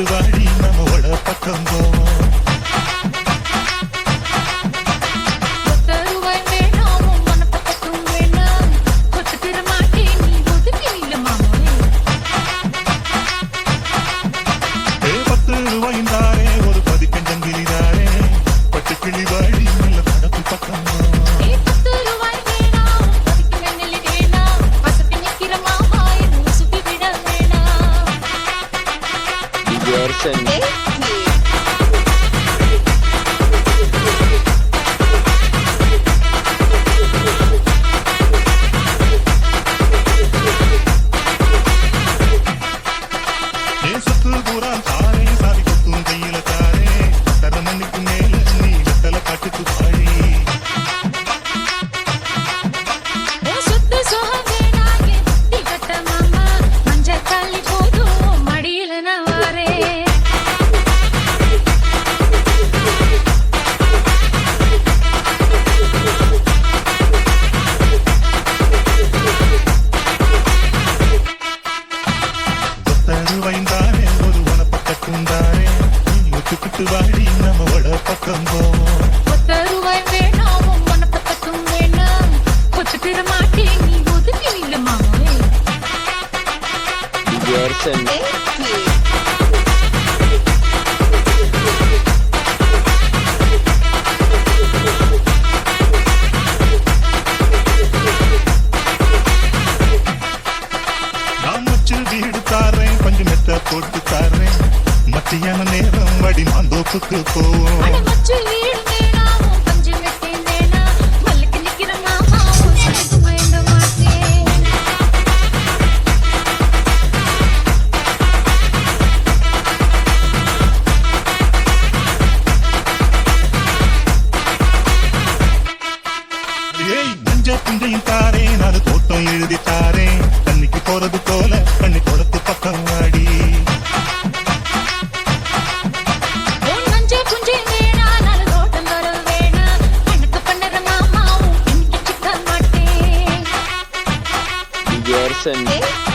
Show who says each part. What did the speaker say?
Speaker 1: ஒத்துக்கிட்டு வாடி நம்மோட பக்கம் போவோம். ஒத்துக்கிட்டு வாடி நம்மோட பக்கம் போவோம்.
Speaker 2: ஒத்தருவாய் வேணாம் உன பக்கத்தும் வேணாம் கொத்துக்கிற மாட்டேன் நீ ஒதுக்கி நில்லு மாமே.
Speaker 1: நான் வச்சு வீடு தாரேன் கொஞ்சம் மெத்த போட்டு தாரேன் மத்தியான நேரம் வடி மாந்தோப்புக்கு போவோம். புஞ்சையும் தாரேன் அது தோட்டம் எழுதி தாரேன் தண்ணிக்கு போறது போல கண்ணி குளத்து பக்கம் வாடி.
Speaker 2: Sunday.